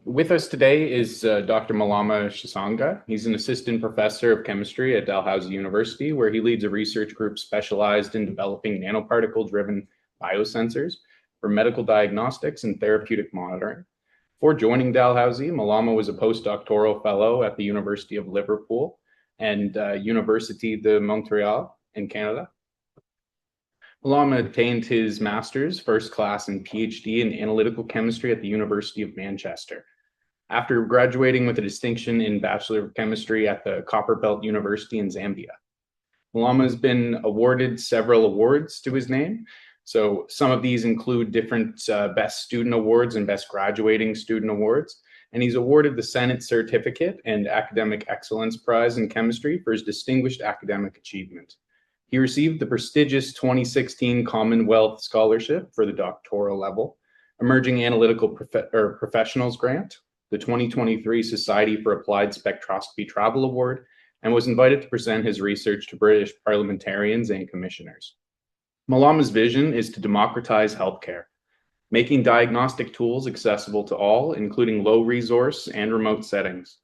With us today is Dr. Malama Chisanga. He's an assistant professor of chemistry at Dalhousie University, where he leads a research group specialized in developing nanoparticle-driven biosensors for medical diagnostics and therapeutic monitoring. Before joining Dalhousie, Malama was a postdoctoral fellow at the University of Liverpool and Université de Montréal in Canada. Malama obtained his master's, first class, and PhD in analytical chemistry at the University of Manchester. After graduating with a distinction in Bachelor of Chemistry at the Copperbelt University in Zambia. Malama has been awarded several awards to his name. So some of these include different Best Student Awards and Best Graduating Student Awards. And he's awarded the Senate Certificate and Academic Excellence Prize in Chemistry for his distinguished academic achievement. He received the prestigious 2016 Commonwealth Scholarship for the doctoral level, Emerging Analytical Professionals Grant, the 2023 Society for Applied Spectroscopy Travel Award, and was invited to present his research to British parliamentarians and commissioners. Malama's vision is to democratize healthcare, making diagnostic tools accessible to all, including low resource and remote settings.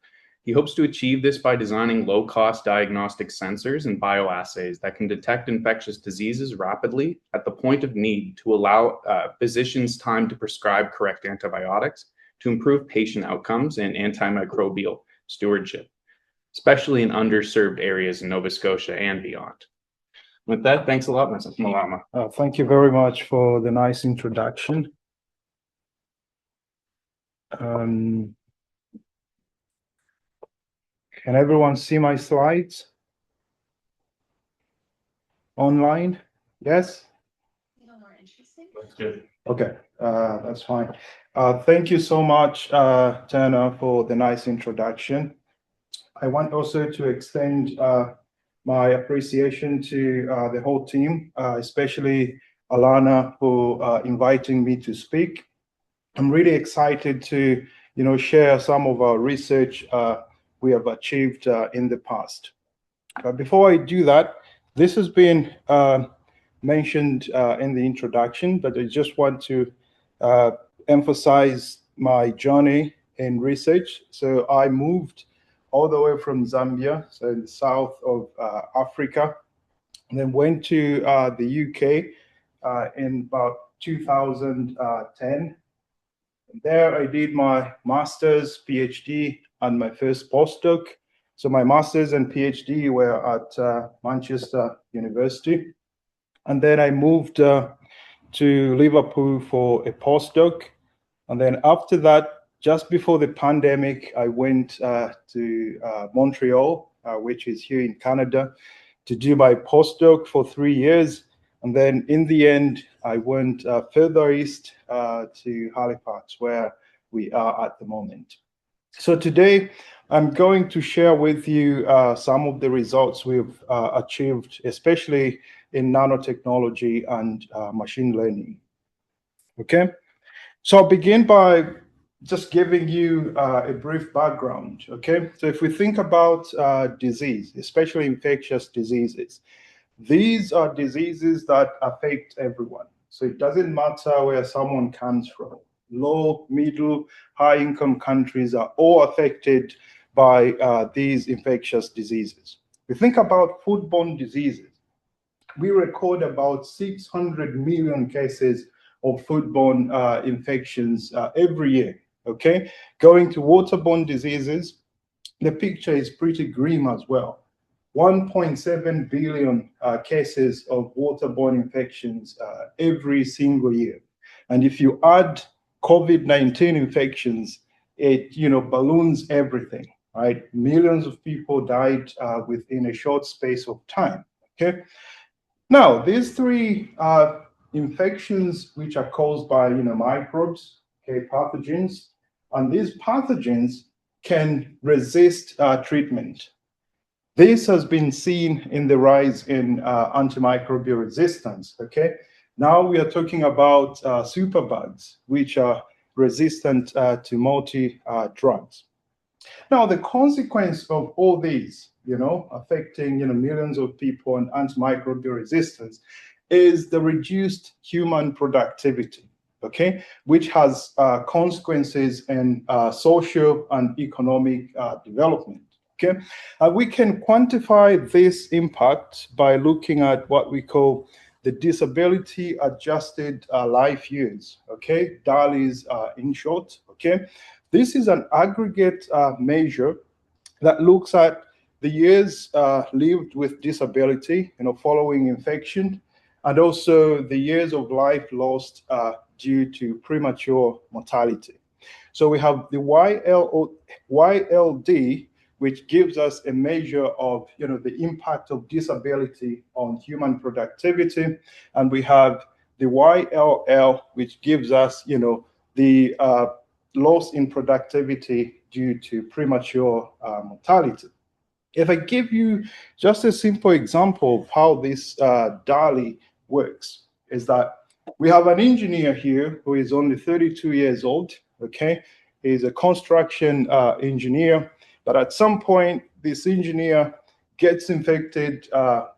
He hopes to achieve this by designing low-cost diagnostic sensors and bioassays that can detect infectious diseases rapidly at the point of need to allow physicians time to prescribe correct antibiotics to improve patient outcomes and antimicrobial stewardship, especially in underserved areas in Nova Scotia and beyond. With that, thanks a lot, Malama. Thank you very much for the nice introduction. Can everyone see my slides online? Yes? More interesting. That's good. Okay, that's fine. Thank you so much, Turner, for the nice introduction. I want also to extend my appreciation to the whole team, especially Alana, for inviting me to speak. I'm really excited to, share some of our research we have achieved in the past. But before I do that, this has been mentioned in the introduction, but I just want to emphasize my journey in research. So I moved all the way from Zambia, so in the south of Africa, and then went to the UK in about 2010. There I did my master's, PhD, and my first postdoc. So my master's and PhD were at Manchester University. And then I moved to Liverpool for a postdoc. And then after that, just before the pandemic, I went to Montreal, which is here in Canada, to do my postdoc for 3 years. And then in the end, I went further east to Halifax, where we are at the moment. So today, I'm going to share with you some of the results we've achieved, especially in nanotechnology and machine learning. Okay, so I'll begin by just giving you a brief background. Okay, so if we think about disease, especially infectious diseases, these are diseases that affect everyone. So it doesn't matter where someone comes from. Low, middle, high-income countries are all affected by these infectious diseases. We think about foodborne diseases. We record about 600 million cases of foodborne infections every year, okay? Going to waterborne diseases, the picture is pretty grim as well. 1.7 billion cases of waterborne infections every single year. And if you add COVID-19 infections, it balloons everything, right? Millions of people died within a short space of time, okay? Now, these three infections, which are caused by microbes, okay, pathogens, and these pathogens can resist treatment. This has been seen in the rise in antimicrobial resistance, okay? Now we are talking about superbugs, which are resistant to multi-drugs. Now, the consequence of all these, affecting millions of people and antimicrobial resistance, is the reduced human productivity, okay, which has consequences in social and economic development. Okay, we can quantify this impact by looking at what we call the disability adjusted life years. Okay, DALYs in short. Okay, this is an aggregate measure that looks at the years lived with disability, following infection, and also the years of life lost due to premature mortality. So we have the YLD, which gives us a measure of the impact of disability on human productivity, and we have the YLL, which gives us the loss in productivity due to premature mortality. If I give you just a simple example of how this DALY works, is that we have an engineer here who is only 32 years old, okay? He's a construction engineer, but at some point, this engineer gets infected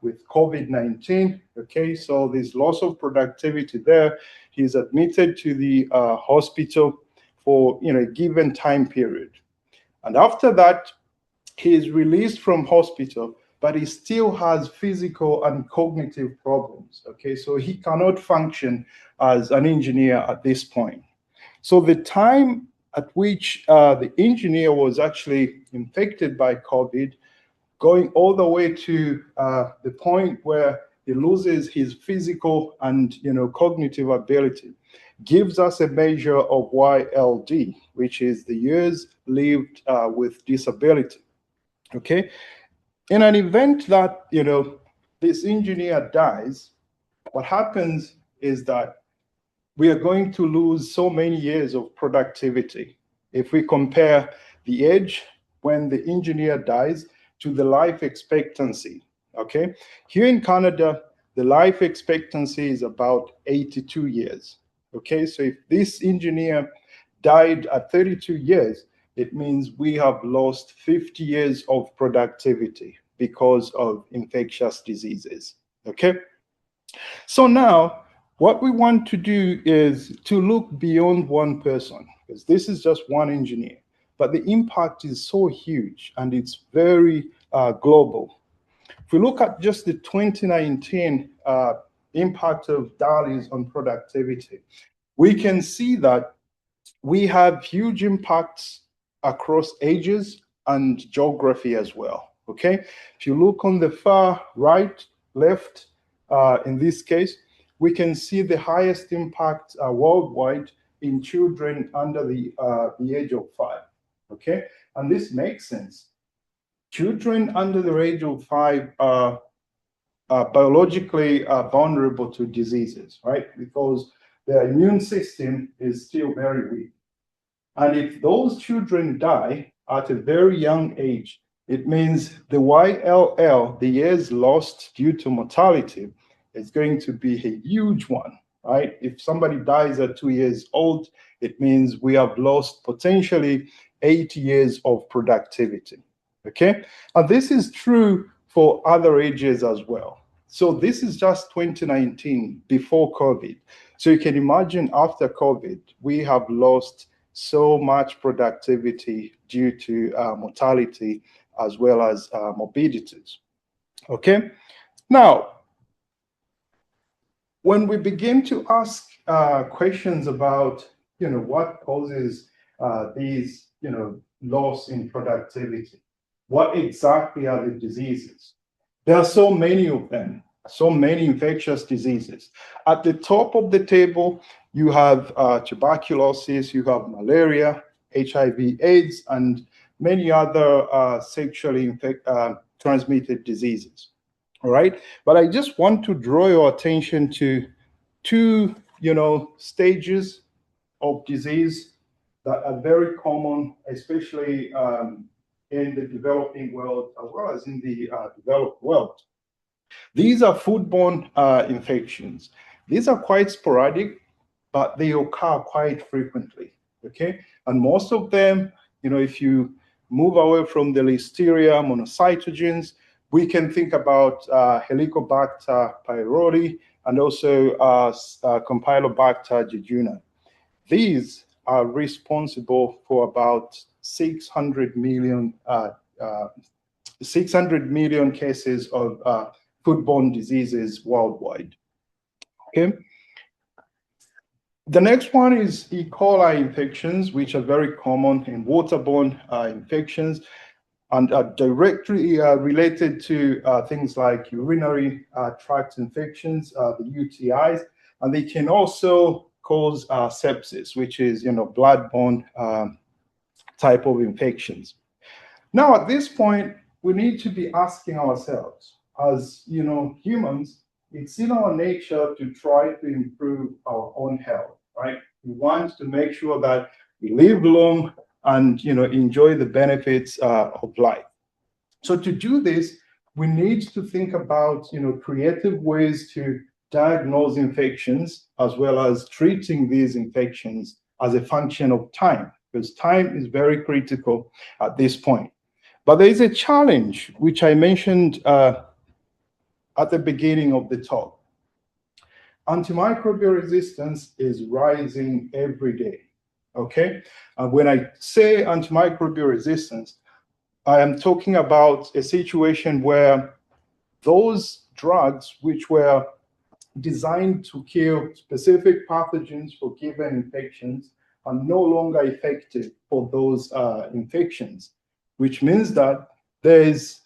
with COVID-19, okay? So there's loss of productivity there. He's admitted to the hospital for a given time period. And after that, he is released from hospital, but he still has physical and cognitive problems, okay? So he cannot function as an engineer at this point. So the time at which the engineer was actually infected by COVID, going all the way to the point where he loses his physical and cognitive ability, gives us a measure of YLD, which is the years lived with disability. Okay, in an event that this engineer dies, what happens is that we are going to lose so many years of productivity. If we compare the age when the engineer dies to the life expectancy, okay? Here in Canada, the life expectancy is about 82 years, okay? So if this engineer died at 32 years, it means we have lost 50 years of productivity because of infectious diseases, okay? So now, what we want to do is to look beyond one person, because this is just one engineer, but the impact is so huge and it's very global. If we look at just the 2019 impact of DALYs on productivity, we can see that we have huge impacts across ages and geography as well, okay? If you look on the far right, left, in this case, we can see the highest impact worldwide in children under the age of 5, okay? And this makes sense. Children under the age of 5 are biologically vulnerable to diseases, right? Because their immune system is still very weak. And if those children die at a very young age, it means the YLL, the years lost due to mortality, is going to be a huge one, right? If somebody dies at 2 years old, it means we have lost potentially 80 years of productivity, okay? And this is true for other ages as well. So this is just 2019, before COVID. So you can imagine after COVID, we have lost so much productivity due to mortality as well as morbidities. Okay, now when we begin to ask questions about what causes these loss in productivity, what exactly are the diseases? There are so many of them, so many infectious diseases. At the top of the table, you have tuberculosis, you have malaria, HIV/AIDS, and many other sexually transmitted diseases. All right, but I just want to draw your attention to two, stages of disease that are very common, especially in the developing world as well as in the developed world. These are foodborne infections. These are quite sporadic, but they occur quite frequently, okay? And most of them, if you move away from the Listeria monocytogenes, we can think about Helicobacter pylori and also Campylobacter jejuni. these are responsible for about 600 million cases of foodborne diseases worldwide. Okay. The next one is E. coli infections, which are very common in waterborne infections and are directly related to things like urinary tract infections, the UTIs, and they can also cause sepsis, which is, bloodborne type of infections. Now, at this point, we need to be asking ourselves, as humans, it's in our nature to try to improve our own health, right? We want to make sure that we live long and enjoy the benefits of life. So to do this, we need to think about creative ways to diagnose infections as well as treating these infections as a function of time, because time is very critical at this point. But there is a challenge which I mentioned at the beginning of the talk. Antimicrobial resistance is rising every day. Okay, when I say antimicrobial resistance, I am talking about a situation where those drugs which were designed to kill specific pathogens for given infections are no longer effective for those infections, which means that there is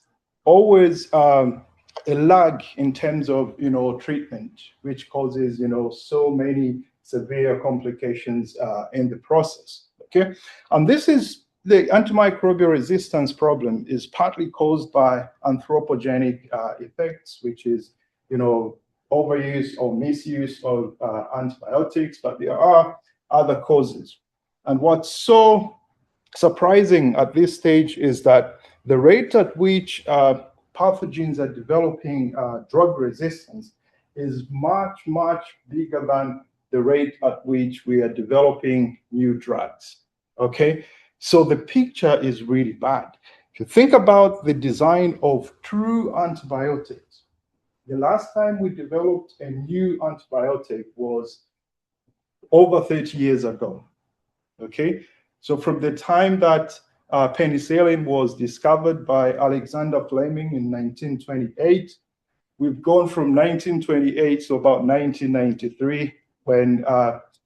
always a lag in terms of treatment, which causes so many severe complications in the process. Okay, and this is the antimicrobial resistance problem is partly caused by anthropogenic effects, which is overuse or misuse of antibiotics, but there are other causes. And what's so surprising at this stage is that the rate at which pathogens are developing drug resistance is much, much bigger than the rate at which we are developing new drugs. Okay, so the picture is really bad. If you think about the design of true antibiotics, the last time we developed a new antibiotic was over 30 years ago. Okay, so from the time that penicillin was discovered by Alexander Fleming in 1928, we've gone from 1928 to about 1993 when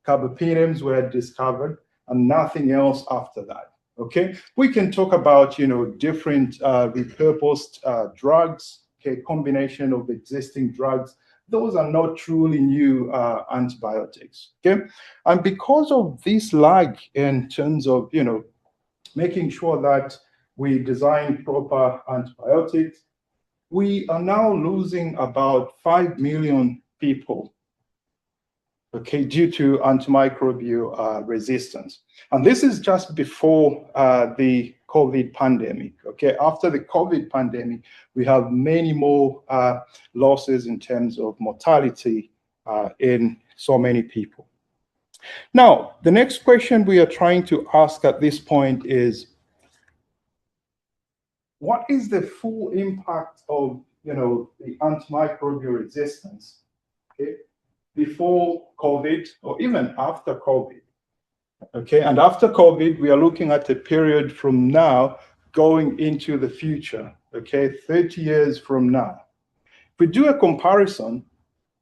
carbapenems were discovered, and nothing else after that. Okay, we can talk about different repurposed drugs, okay, combination of existing drugs. Those are not truly new antibiotics. Okay, and because of this lag in terms of making sure that we design proper antibiotics, we are now losing about 5 million people, okay, due to antimicrobial resistance. And this is just before the COVID pandemic, okay? After the COVID pandemic, we have many more losses in terms of mortality in so many people. Now, the next question we are trying to ask at this point is, what is the full impact of the antimicrobial resistance, okay, before COVID or even after COVID? Okay, and after COVID, we are looking at a period from now going into the future, okay, 30 years from now. If we do a comparison,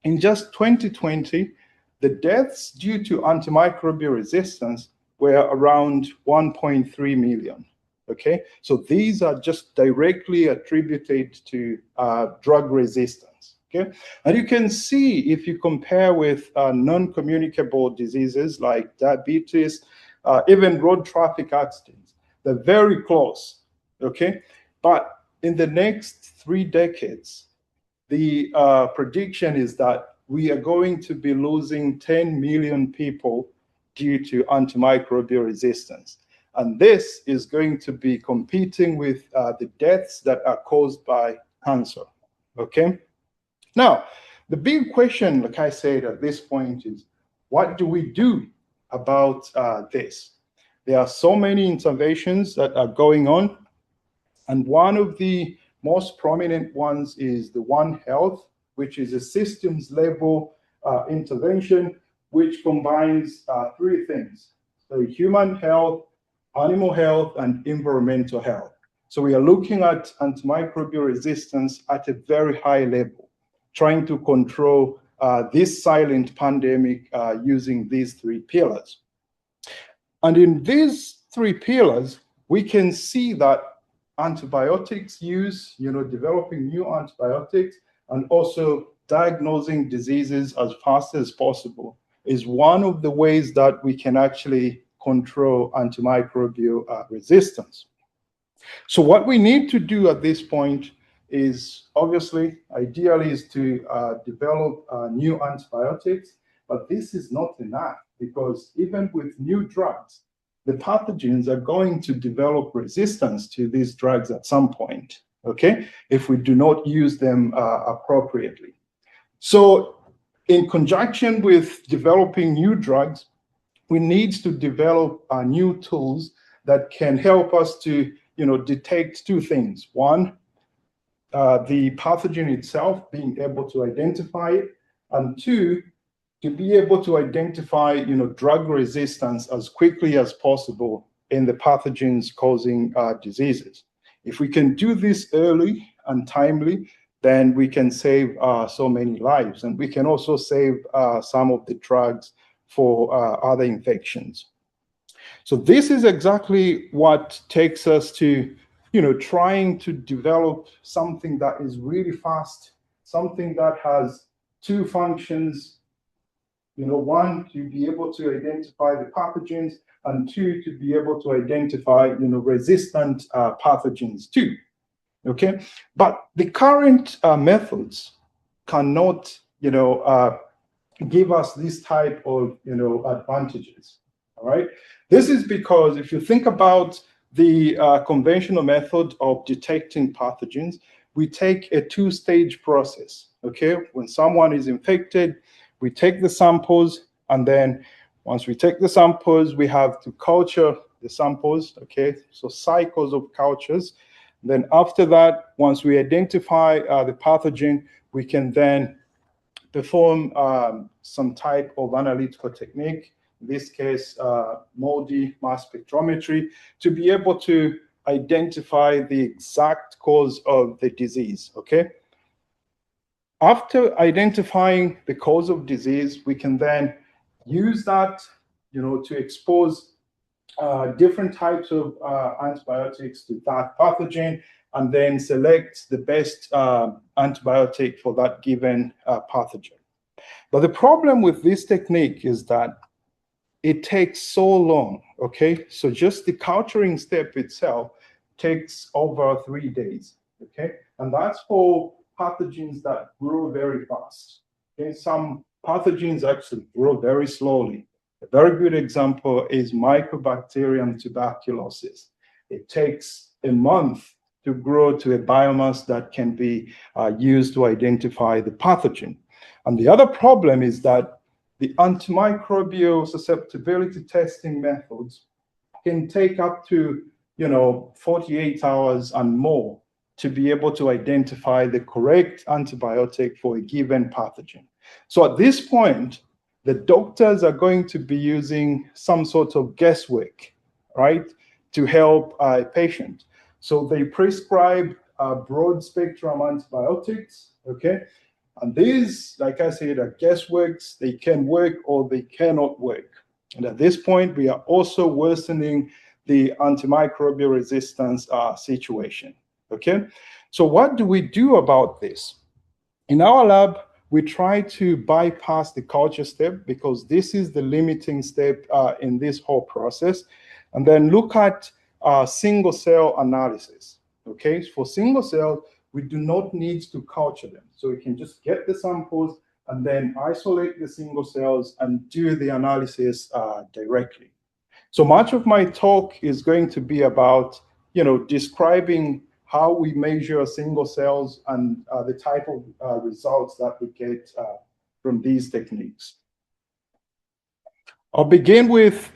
in just 2020, the deaths due to antimicrobial resistance were around 1.3 million. Okay, so these are just directly attributed to drug resistance. Okay, and you can see if you compare with non-communicable diseases like diabetes, even road traffic accidents, they're very close. Okay, but in the next 3 decades, the prediction is that we are going to be losing 10 million people due to antimicrobial resistance. And this is going to be competing with the deaths that are caused by cancer. Okay. Now, the big question, like I said at this point, is what do we do about this? There are so many interventions that are going on. And one of the most prominent ones is the One Health, which is a systems level intervention which combines three things: so human health, animal health, and environmental health. So we are looking at antimicrobial resistance at a very high level, trying to control this silent pandemic using these three pillars. And in these three pillars, we can see that antibiotics use, developing new antibiotics, and also diagnosing diseases as fast as possible is one of the ways that we can actually control antimicrobial resistance. So what we need to do at this point is obviously, ideally, is to develop new antibiotics, but this is not enough because even with new drugs, the pathogens are going to develop resistance to these drugs at some point, okay, if we do not use them appropriately. So in conjunction with developing new drugs, we need to develop new tools that can help us to detect two things. One, the pathogen itself, being able to identify it, and two, to be able to identify drug resistance as quickly as possible in the pathogens causing diseases. If we can do this early and timely, then we can save so many lives, and we can also save some of the drugs for other infections. So this is exactly what takes us to trying to develop something that is really fast, something that has two functions. One, to be able to identify the pathogens, and two, to be able to identify, resistant pathogens too. Okay, but the current methods cannot, give us this type of, advantages. All right, this is because if you think about the conventional method of detecting pathogens, we take a two-stage process. Okay, when someone is infected, we take the samples, and then once we take the samples, we have to culture the samples, okay? So cycles of cultures. Then after that, once we identify the pathogen, we can then perform some type of analytical technique, in this case, MODI, mass spectrometry, to be able to identify the exact cause of the disease, okay? After identifying the cause of disease, we can then use that, to expose different types of antibiotics to that pathogen, and then select the best antibiotic for that given pathogen. But the problem with this technique is that it takes so long, okay? So just the culturing step itself takes over 3 days, okay? And that's for pathogens that grow very fast. Okay, some pathogens actually grow very slowly. A very good example is Mycobacterium tuberculosis. It takes a month to grow to a biomass that can be used to identify the pathogen. And the other problem is that the antimicrobial susceptibility testing methods can take up to 48 hours and more to be able to identify the correct antibiotic for a given pathogen. So at this point, the doctors are going to be using some sort of guesswork, right, to help a patient. So they prescribe broad spectrum antibiotics, okay? And these, like I said, are guessworks. They can work or they cannot work. And at this point, we are also worsening the antimicrobial resistance situation. Okay, so what do we do about this? In our lab, we try to bypass the culture step because this is the limiting step in this whole process, and then look at single cell analysis. Okay, for single cells, we do not need to culture them. So we can just get the samples and then isolate the single cells and do the analysis directly. So much of my talk is going to be about, describing how we measure single cells and the type of results that we get from these techniques. I'll begin with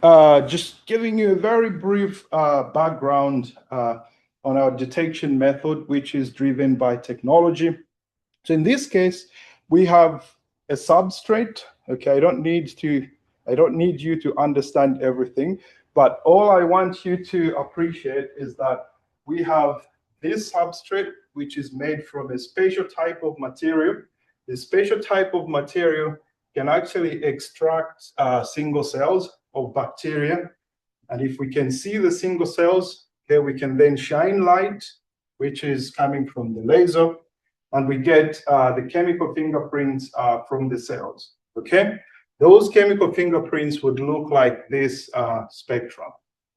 just giving you a very brief background on our detection method, which is driven by technology. So in this case, we have a substrate, Okay, I don't need you to understand everything, but all I want you to appreciate is that we have this substrate, which is made from a special type of material. The special type of material can actually extract single cells of bacteria. And if we can see the single cells, okay, we can then shine light, which is coming from the laser, and we get the chemical fingerprints from the cells, okay? Those chemical fingerprints would look like this spectrum,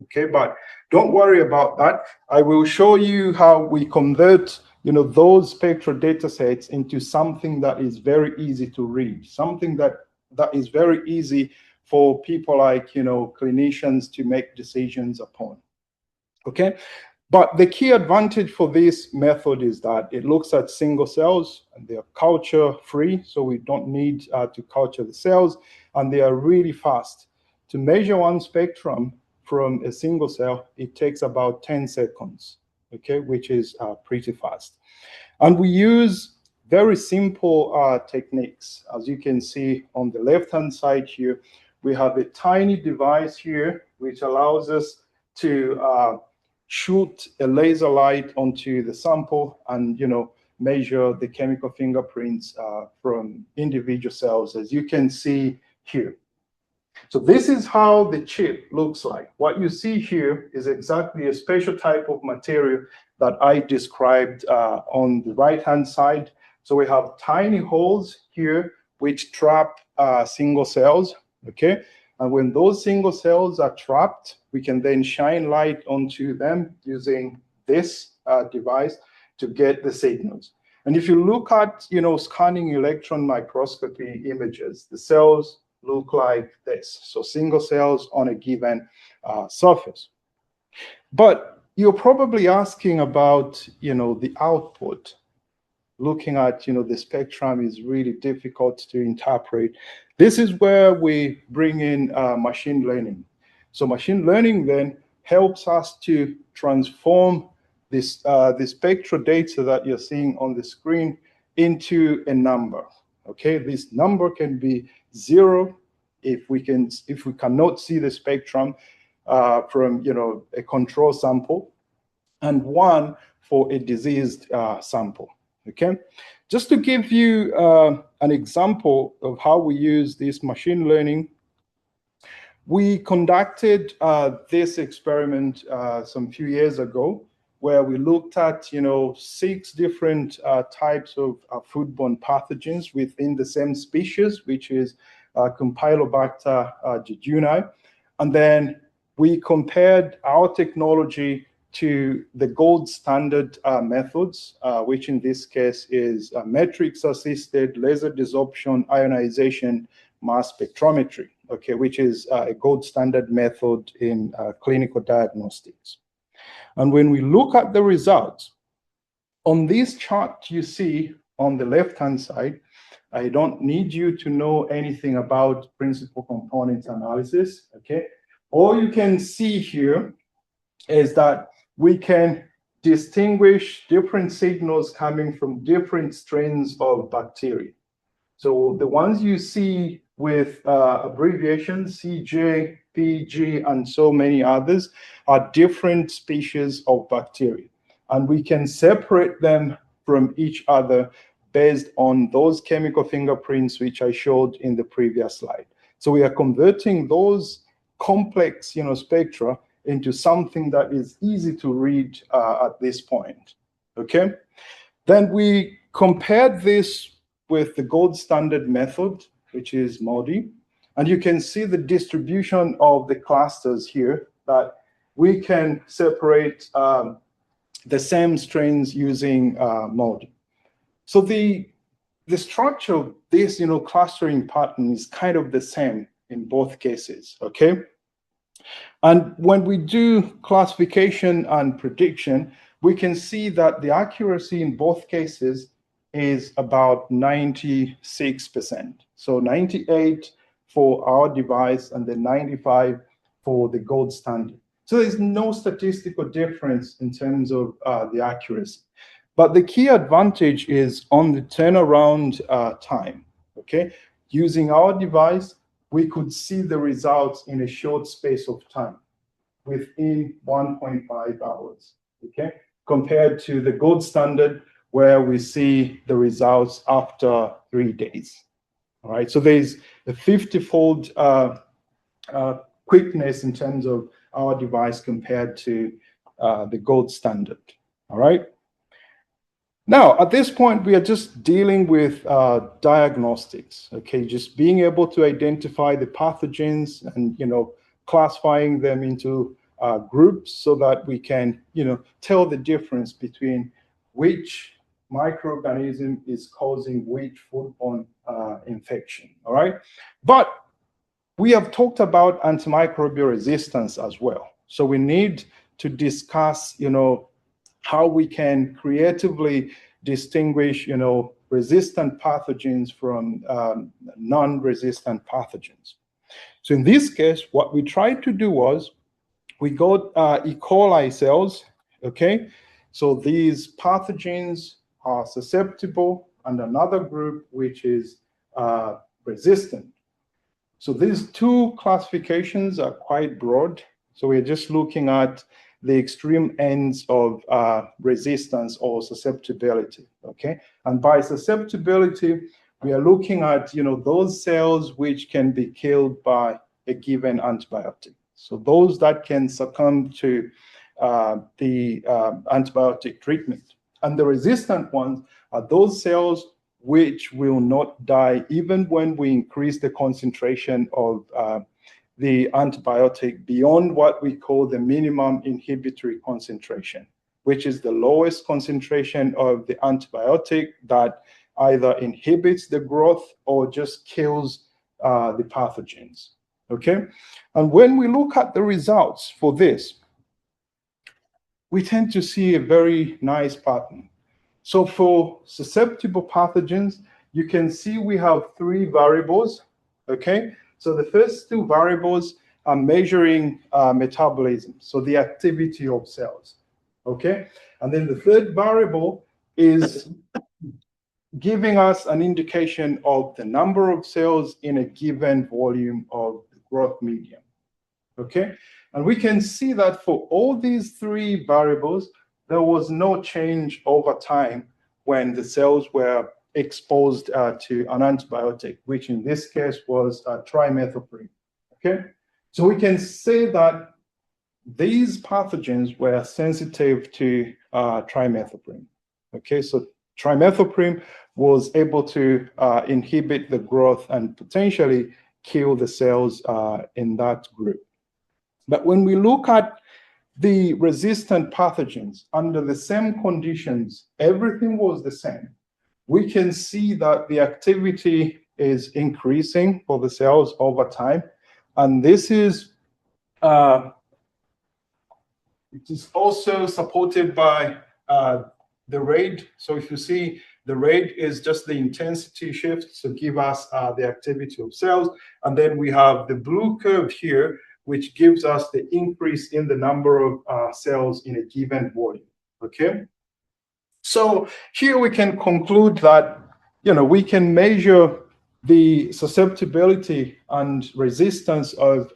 okay? But don't worry about that. I will show you how we convert, those spectral data sets into something that is very easy to read, something that is very easy for people like, clinicians to make decisions upon, okay? But the key advantage for this method is that it looks at single cells and they are culture free, so we don't need to culture the cells, and they are really fast. To measure one spectrum from a single cell, it takes about 10 seconds, okay, which is pretty fast. And we use very simple techniques. As you can see on the left-hand side here, we have a tiny device here which allows us to shoot a laser light onto the sample and measure the chemical fingerprints from individual cells, as you can see here. So this is how the chip looks like. What you see here is exactly a special type of material that I described on the right-hand side. So we have tiny holes here which trap single cells, okay? And when those single cells are trapped, we can then shine light onto them using this device to get the signals. And if you look at, scanning electron microscopy images, the cells look like this. So single cells on a given surface. But you're probably asking about, the output. Looking at, the spectrum is really difficult to interpret. This is where we bring in machine learning. So machine learning then helps us to transform this the spectral data that you're seeing on the screen into a number. Okay, this number can be 0 if we cannot see the spectrum from a control sample, and 1 for a diseased sample. Okay, just to give you an example of how we use this machine learning, we conducted this experiment some few years ago, where we looked at 6 different types of foodborne pathogens within the same species, which is Campylobacter jejuni, and then we compared our technology to the gold standard methods, which in this case is matrix-assisted laser desorption ionization mass spectrometry, okay, which is a gold standard method in clinical diagnostics. And when we look at the results, on this chart you see on the left-hand side, I don't need you to know anything about principal component analysis, okay? All you can see here is that we can distinguish different signals coming from different strains of bacteria. So the ones you see with abbreviations, CJ, PG, and so many others are different species of bacteria. And we can separate them from each other based on those chemical fingerprints which I showed in the previous slide. So we are converting those complex spectra into something that is easy to read at this point, okay? Then we compared this with the gold standard method, which is MODI, and you can see the distribution of the clusters here, that we can separate the same strains using MODI. So the structure of this clustering pattern is kind of the same in both cases, okay? And when we do classification and prediction, we can see that the accuracy in both cases is about 96%. So 98 for our device and then 95 for the gold standard. So there's no statistical difference in terms of the accuracy. But the key advantage is on the turnaround time, okay? using our device, we could see the results in a short space of time, within 1.5 hours, okay? Compared to the gold standard, where we see the results after 3 days, all right? So there's a 50-fold quickness in terms of our device compared to the gold standard, all right? Now, at this point, we are just dealing with diagnostics, okay? Just being able to identify the pathogens and, classifying them into groups so that we can, tell the difference between which microorganism is causing which foodborne infection, all right? But we have talked about antimicrobial resistance as well. So we need to discuss, how we can creatively distinguish, resistant pathogens from non-resistant pathogens. So in this case, what we tried to do was we got E. coli cells, okay? So these pathogens are susceptible, and another group which is resistant. So these two classifications are quite broad. So we're just looking at the extreme ends of resistance or susceptibility, okay? And by susceptibility, we are looking at, those cells which can be killed by a given antibiotic. So those that can succumb to the antibiotic treatment. And the resistant ones are those cells which will not die even when we increase the concentration of the antibiotic beyond what we call the minimum inhibitory concentration, which is the lowest concentration of the antibiotic that either inhibits the growth or just kills the pathogens, okay? And when we look at the results for this, we tend to see a very nice pattern. So for susceptible pathogens, you can see we have 3 variables, okay? So the first 2 variables are measuring metabolism, so the activity of cells, okay? And then the third variable is giving us an indication of the number of cells in a given volume of the growth medium, okay? And we can see that for all these 3 variables, there was no change over time when the cells were exposed to an antibiotic, which in this case was trimethoprim, okay? So we can say that these pathogens were sensitive to trimethoprim, okay? So trimethoprim was able to inhibit the growth and potentially kill the cells in that group. But when we look at the resistant pathogens under the same conditions, everything was the same. We can see that the activity is increasing for the cells over time. And this is, it is also supported by the rate. So if you see, the rate is just the intensity shift to give us the activity of cells. And then we have the blue curve here, which gives us the increase in the number of cells in a given volume, okay? So here we can conclude that, we can measure the susceptibility and resistance of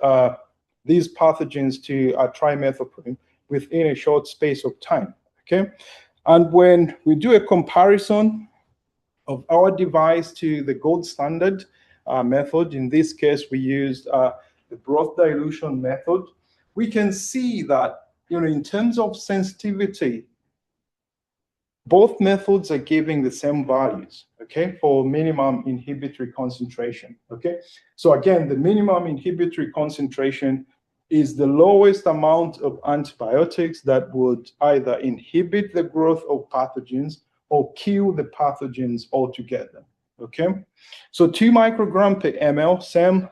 these pathogens to trimethoprim within a short space of time, okay? And when we do a comparison of our device to the gold standard method, in this case, we used the broth dilution method, we can see that, in terms of sensitivity, both methods are giving the same values, okay, for minimum inhibitory concentration, okay? So again, the minimum inhibitory concentration is the lowest amount of antibiotics that would either inhibit the growth of pathogens or kill the pathogens altogether, okay? So 2 microgram per ml, same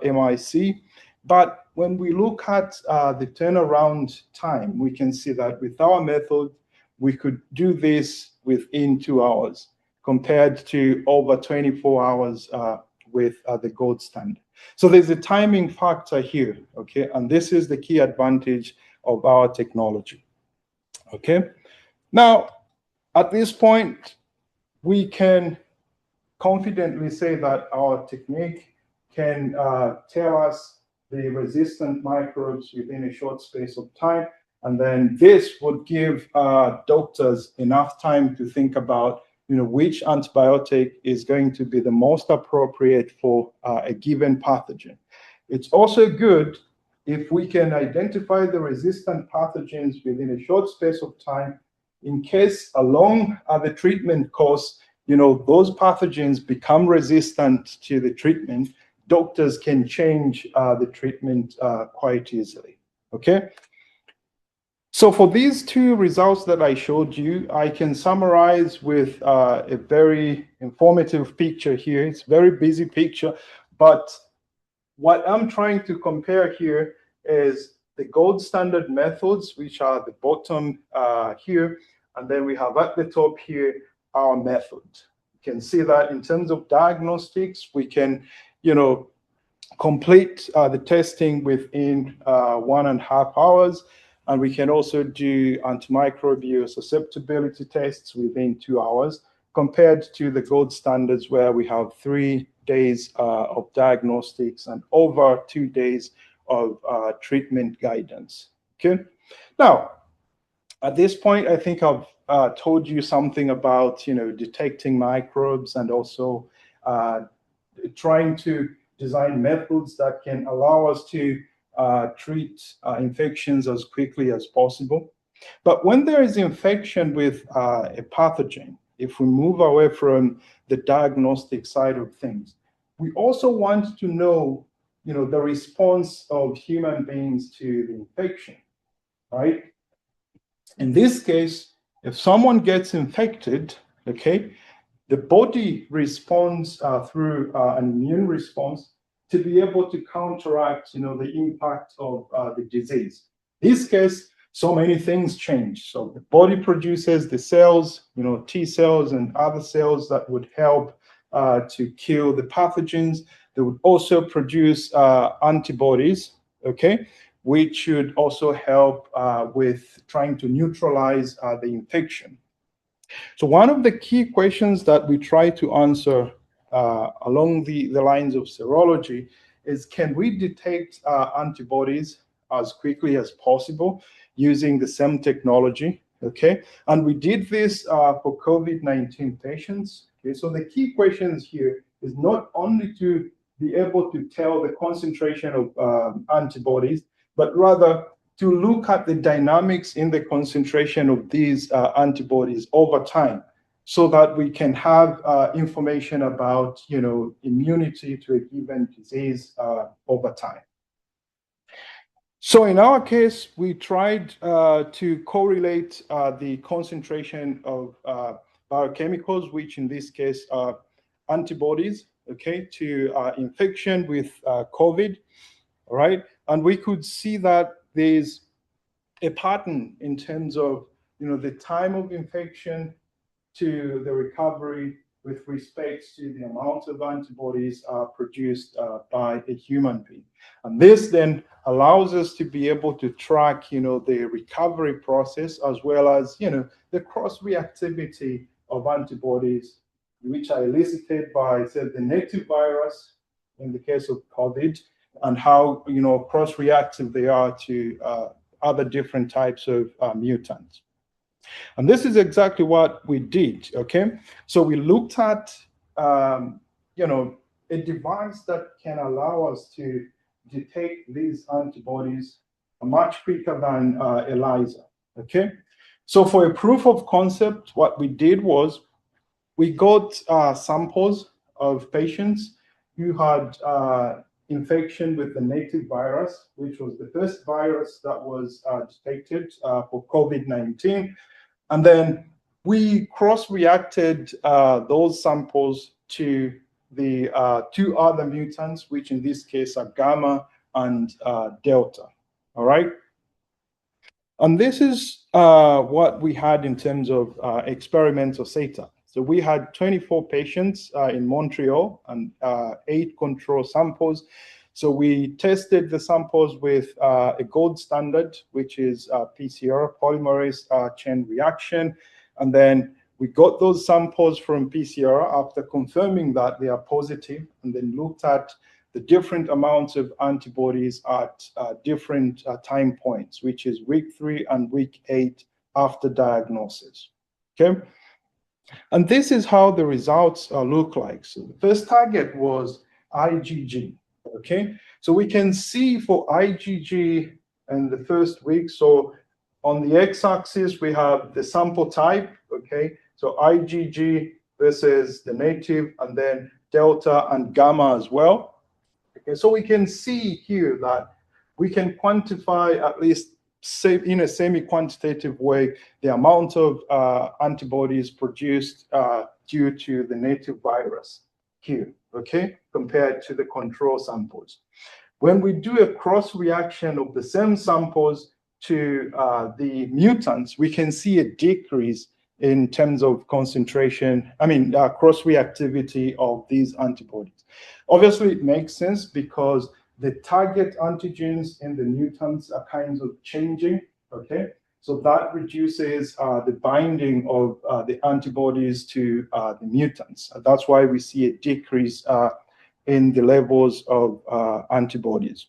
MIC, but when we look at the turnaround time, we can see that with our method, we could do this within 2 hours compared to over 24 hours with the gold standard. So there's a timing factor here, okay? And this is the key advantage of our technology, okay? Now, at this point, we can confidently say that our technique can tell us the resistant microbes within a short space of time. And then this would give doctors enough time to think about which antibiotic is going to be the most appropriate for a given pathogen. It's also good if we can identify the resistant pathogens within a short space of time, in case along the treatment course, those pathogens become resistant to the treatment, doctors can change the treatment quite easily, okay? So for these two results that I showed you, I can summarize with a very informative picture here. It's a very busy picture, but what I'm trying to compare here is the gold standard methods, which are the bottom here, and then we have at the top here our method. You can see that in terms of diagnostics, we can, complete the testing within 1.5 hours, and we can also do antimicrobial susceptibility tests within 2 hours, compared to the gold standards where we have 3 days of diagnostics and over 2 days of treatment guidance. Okay. Now, at this point, I think I've told you something about detecting microbes and also trying to design methods that can allow us to treat infections as quickly as possible. But when there is infection with a pathogen, if we move away from the diagnostic side of things, we also want to know, the response of human beings to the infection, right? In this case, if someone gets infected, okay, the body responds through an immune response to be able to counteract, the impact of the disease. In this case, so many things change. So the body produces the cells, T cells and other cells that would help to kill the pathogens. They would also produce antibodies, okay, which should also help with trying to neutralize the infection. So one of the key questions that we try to answer along the lines of serology is, can we detect antibodies as quickly as possible using the same technology? Okay, and we did this for COVID-19 patients. Okay, so the key questions here is not only to be able to tell the concentration of antibodies, but rather to look at the dynamics in the concentration of these antibodies over time, so that we can have information about, immunity to a given disease over time. So in our case, we tried to correlate the concentration of biochemicals, which in this case are antibodies, okay, to infection with COVID, all right? And we could see that there's a pattern in terms of, the time of infection to the recovery with respect to the amount of antibodies produced by a human being. And this then allows us to be able to track, the recovery process, as well as, the cross-reactivity of antibodies, which are elicited by, say, the native virus in the case of COVID, and how, cross-reactive they are to other different types of mutants. And this is exactly what we did, okay? So we looked at, a device that can allow us to detect these antibodies much quicker than ELISA, okay? So for a proof of concept, what we did was we got samples of patients who had infection with the native virus, which was the first virus that was detected for COVID-19. And then we cross-reacted those samples to the 2 other mutants, which in this case are Gamma and Delta, all right? And this is what we had in terms of experimental setup. So we had 24 patients in Montreal and 8 control samples. So we tested the samples with a gold standard, which is PCR, polymerase chain reaction. And then we got those samples from PCR after confirming that they are positive, and then looked at the different amounts of antibodies at different time points, which is week 3 and week 8 after diagnosis. Okay, and this is how the results look like. So the first target was IgG. Okay, so we can see for IgG in the first week. So on the x-axis we have the sample type. Okay, so IgG versus the native, and then delta and gamma as well. Okay, so we can see here that we can quantify, at least in a semi-quantitative way, the amount of antibodies produced due to the native virus here, okay, compared to the control samples. When we do a cross-reaction of the same samples to the mutants, we can see a decrease in terms of concentration, cross-reactivity of these antibodies. Obviously, it makes sense because the target antigens in the mutants are kind of changing, okay? So that reduces the binding of the antibodies to the mutants. That's why we see a decrease in the levels of antibodies.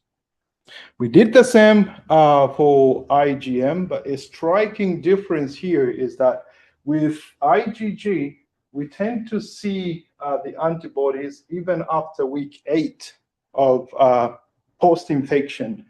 We did the same for IgM, but a striking difference here is that with IgG, we tend to see the antibodies even after week 8 of post-infection,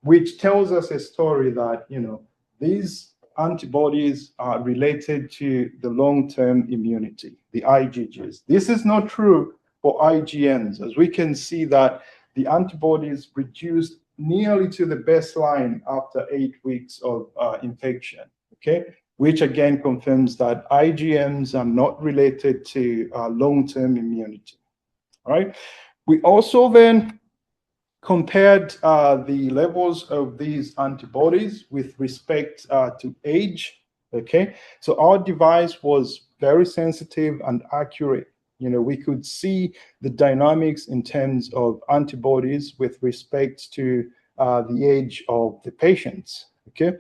which tells us a story that, you know, these antibodies are related to the long-term immunity, the IgGs. This is not true for IgMs, as we can see that the antibodies reduced nearly to the baseline after 8 weeks of infection, okay? Which again confirms that IgMs are not related to long-term immunity, all right? We also then compared the levels of these antibodies with respect to age, okay? So our device was very sensitive and accurate. You know, we could see the dynamics in terms of antibodies with respect to the age of the patients, okay?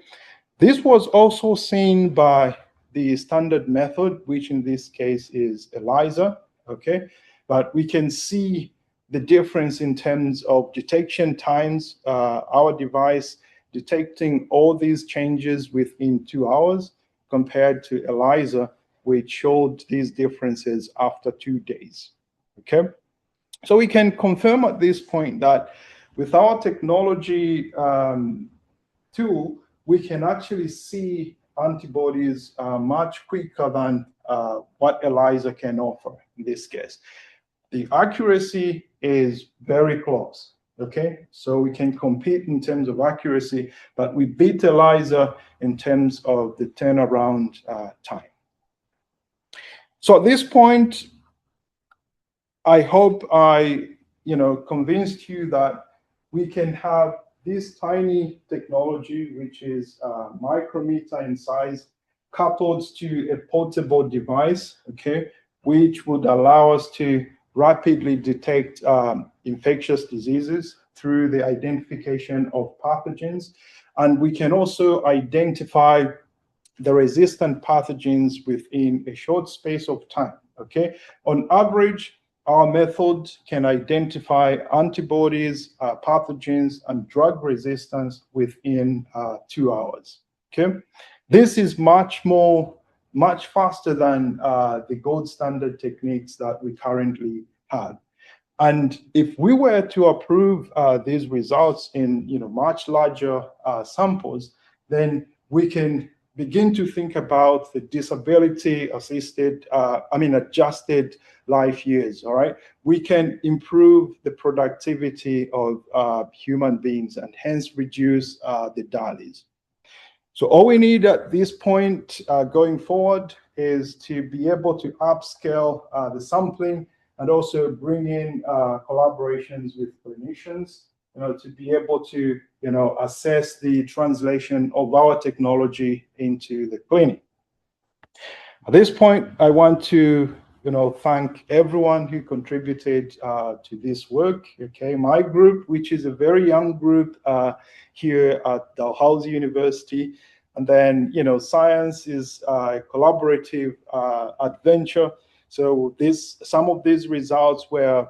This was also seen by the standard method, which in this case is ELISA, okay? But we can see the difference in terms of detection times, our device detecting all these changes within 2 hours compared to ELISA, which showed these differences after 2 days, okay? So we can confirm at this point that with our technology tool, we can actually see antibodies much quicker than what ELISA can offer in this case. The accuracy is very close, okay? So we can compete in terms of accuracy, but we beat ELISA in terms of the turnaround time. So at this point, I hope I, convinced you that we can have this tiny technology, which is micrometer in size, coupled to a portable device, okay, which would allow us to rapidly detect infectious diseases through the identification of pathogens. And we can also identify the resistant pathogens within a short space of time, okay? On average, our method can identify antibodies, pathogens, and drug resistance within 2 hours, okay? This is much faster than the gold standard techniques that we currently have. And if we were to approve these results in much larger samples, then we can begin to think about the disability assisted, adjusted life years, all right? We can improve the productivity of human beings and hence reduce the DALYs. So all we need at this point going forward is to be able to upscale the sampling and also bring in collaborations with clinicians, to be able to, assess the translation of our technology into the clinic. At this point, I want to, thank everyone who contributed to this work. Okay, my group, which is a very young group here at Dalhousie University, And then, science is a collaborative adventure. So some of these results were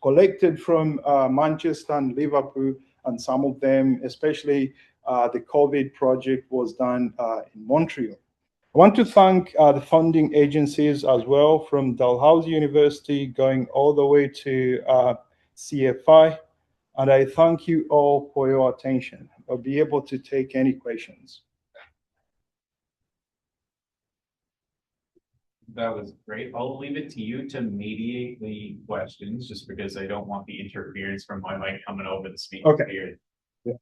collected from Manchester and Liverpool, and some of them, especially the COVID project, was done in Montreal. I want to thank the funding agencies as well, from Dalhousie University going all the way to CFI. And I thank you all for your attention. I'll be able to take any questions. That was great. I'll leave it to you to mediate the questions, just because I don't want the interference from my mic coming over the speaker. Okay. Here. Yeah.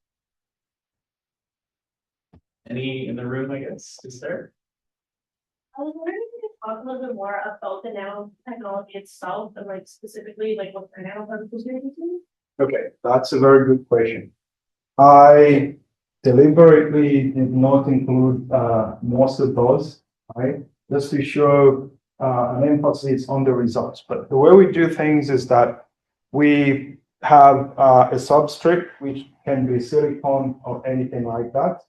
Any in the room, I guess, is there? I was wondering if you could talk a little bit more about the nanotechnology itself and like specifically like what the nanoparticles are using. Okay, that's a very good question. I deliberately did not include most of those, right? Just to show an emphasis on the results. But the way we do things is that we have a substrate, which can be silicone or anything like that.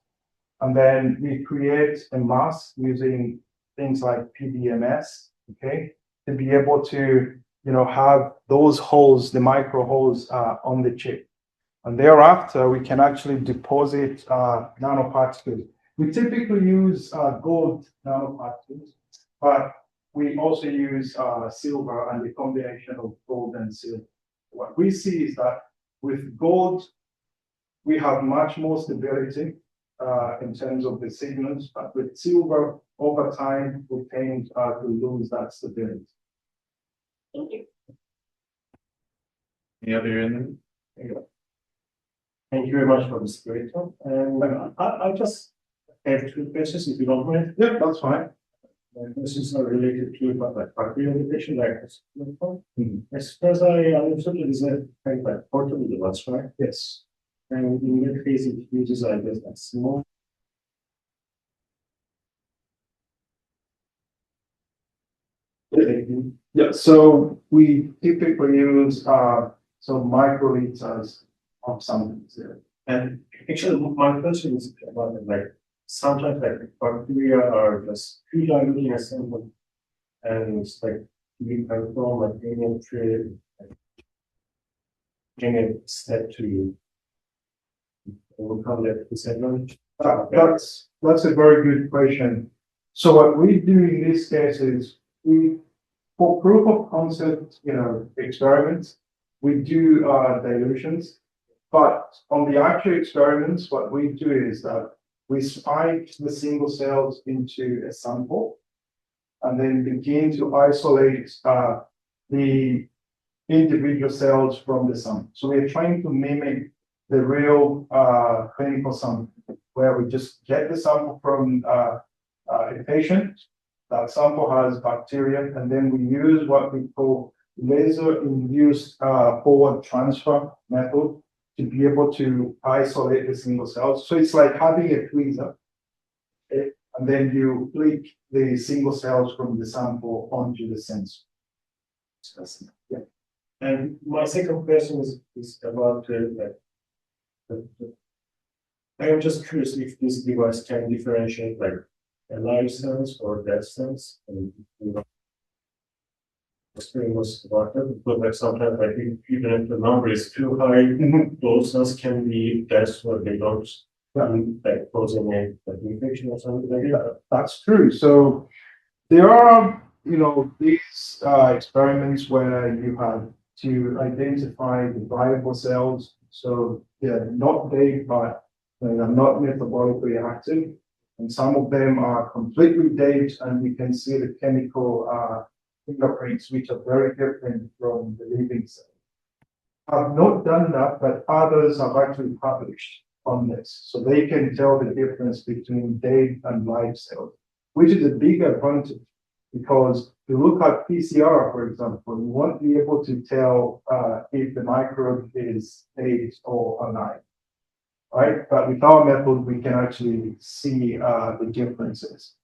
And then we create a mask using things like PDMS, okay, to be able to, have those holes, the micro holes on the chip. And thereafter, we can actually deposit nanoparticles. We typically use gold nanoparticles, but we also use silver and the combination of gold and silver. What we see is that with gold, we have much more stability in terms of the signals, but with silver, over time, we tend to lose that stability. Thank you. Any other in there? Thank you very much for this great talk. And I just have two questions, if you don't mind. Yeah, that's fine. My questions are related to bacterial infection, as far as I understood, it is a kind of like portable device, right? Yes. And in that case, it uses, I guess, a small. Yeah, so we typically use some microliters of something. And actually, my question is about sometimes bacteria are just pre-diluting a sample, and it's we perform any trade, bring a step to overcome that disadvantage. That's a very good question. So what we do in this case is for proof of concept, experiments, we do dilutions. But on the actual experiments, what we do is that we spike the single cells into a sample and then begin to isolate the individual cells from the sample. So we're trying to mimic the real clinical sample, where we just get the sample from a patient. That sample has bacteria, and then we use what we call laser-induced forward transfer method to be able to isolate the single cells. So it's like having a tweezer, okay? And then you flick the single cells from the sample onto the sensor. Yeah. And my second question is about I'm just curious if this device can differentiate live cells or dead cells, and experience about that, but sometimes I think even if the number is too high, those cells can be dead, or they don't causing an infection or something like that. That's true. So there are, these experiments where you have to identify the viable cells. So they're not dead, but they are not metabolically active. And some of them are completely dead, and you can see the chemical fingerprints, which are very different from the living cell. I've not done that, but others have actually published on this. So they can tell the difference between dead and live cells, which is a big advantage, because if you look at PCR, for example, you won't be able to tell if the microbe is dead or alive, right? But with our method, we can actually see the differences.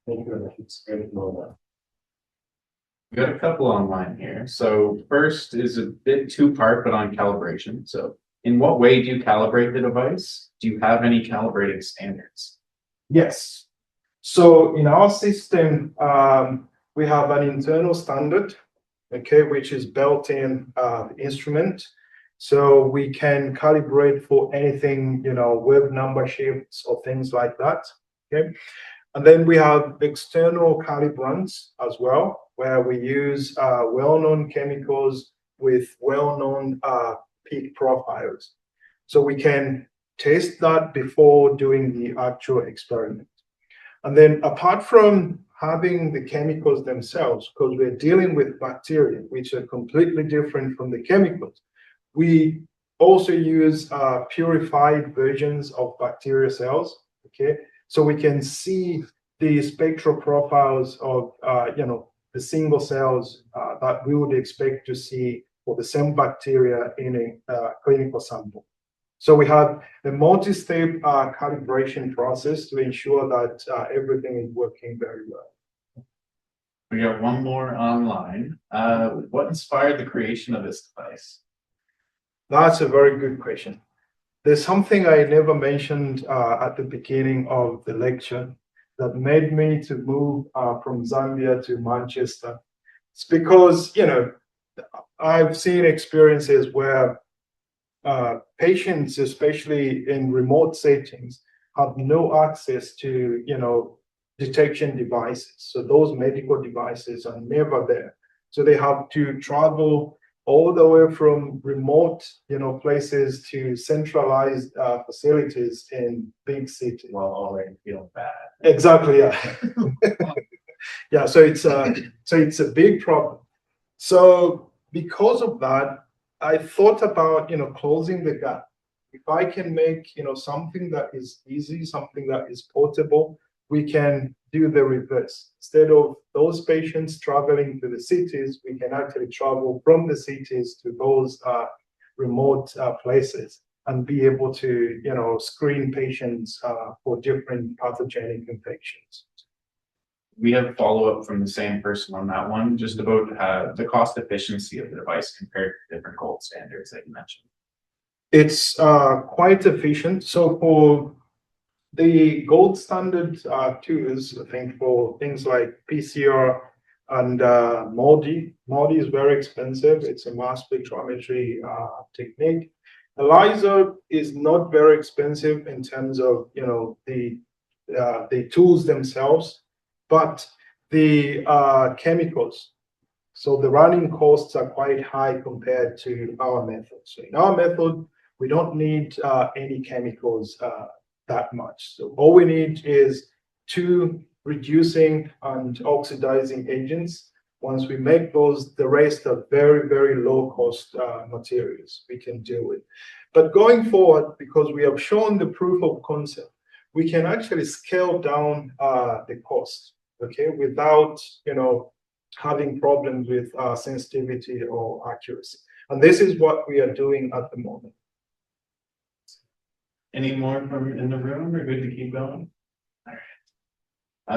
Thank you very much. It's great to know that. We got a couple online here. So first is a bit two-part, but on calibration. So In what way do you calibrate the device? Do you have any calibrating standards? Yes. So in our system, we have an internal standard, okay, which is built-in instrument. So we can calibrate for anything, wave number shifts or things like that, okay? And then we have external calibrants as well, where we use well-known chemicals with well-known peak profiles. So we can test that before doing the actual experiment. And then apart from having the chemicals themselves, because we're dealing with bacteria, which are completely different from the chemicals, we also use purified versions of bacteria cells, okay? So we can see the spectral profiles of, the single cells that we would expect to see for the same bacteria in a clinical sample. So we have a multi-step calibration process to ensure that everything is working very well. We got one more online. What inspired the creation of this device? That's a very good question. There's something I never mentioned at the beginning of the lecture that made me to move from Zambia to Manchester. It's because, I've seen experiences where patients, especially in remote settings, have no access to, detection devices. So those medical devices are never there. So they have to travel all the way from remote, places to centralized facilities in big cities. Well, already feel bad. Exactly. Yeah. Yeah. So it's a big problem. So because of that, I thought about, closing the gap. If I can make, something that is easy, something that is portable, we can do the reverse. Instead of those patients traveling to the cities, we can actually travel from the cities to those remote places and be able to, screen patients for different pathogenic infections. We have a follow-up from the same person on that one, just about the cost efficiency of the device compared to different gold standards that you mentioned. It's quite efficient. So for the gold standard tools, I think for things like PCR and MALDI is very expensive. It's a mass spectrometry technique. ELISA is not very expensive in terms of, the tools themselves, but the chemicals. So the running costs are quite high compared to our method. So in our method, we don't need any chemicals that much. So all we need is 2 reducing and oxidizing agents. Once we make those, the rest are very, very low cost materials we can deal with. But going forward, because we have shown the proof of concept, we can actually scale down the cost, okay, without, having problems with sensitivity or accuracy. And this is what we are doing at the moment. Any more from in the room? We're good to keep going? All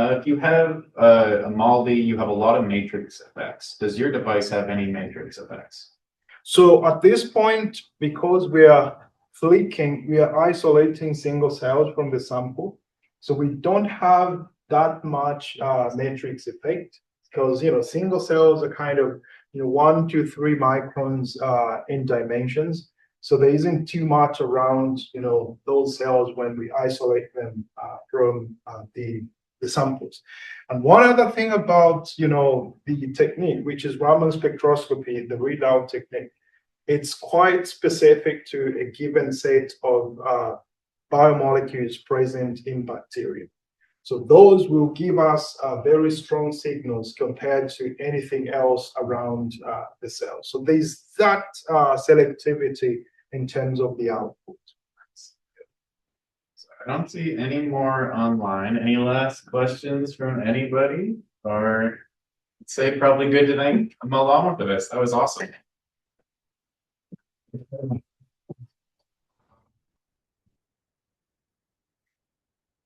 right. If you have a MALDI, you have a lot of matrix effects. Does your device have any matrix effects? So at this point, because we are flicking, we are isolating single cells from the sample. So we don't have that much matrix effect because, single cells are kind of, 1 to 3 microns in dimensions. So there isn't too much around, those cells when we isolate them from the samples. And one other thing about, the technique, which is Raman spectroscopy, the readout technique, it's quite specific to a given set of biomolecules present in bacteria. So those will give us very strong signals compared to anything else around the cell. So there's that selectivity in terms of the output. So I don't see any more online. Any last questions from anybody? Or I'd say probably good to thank Malama for this. That was awesome.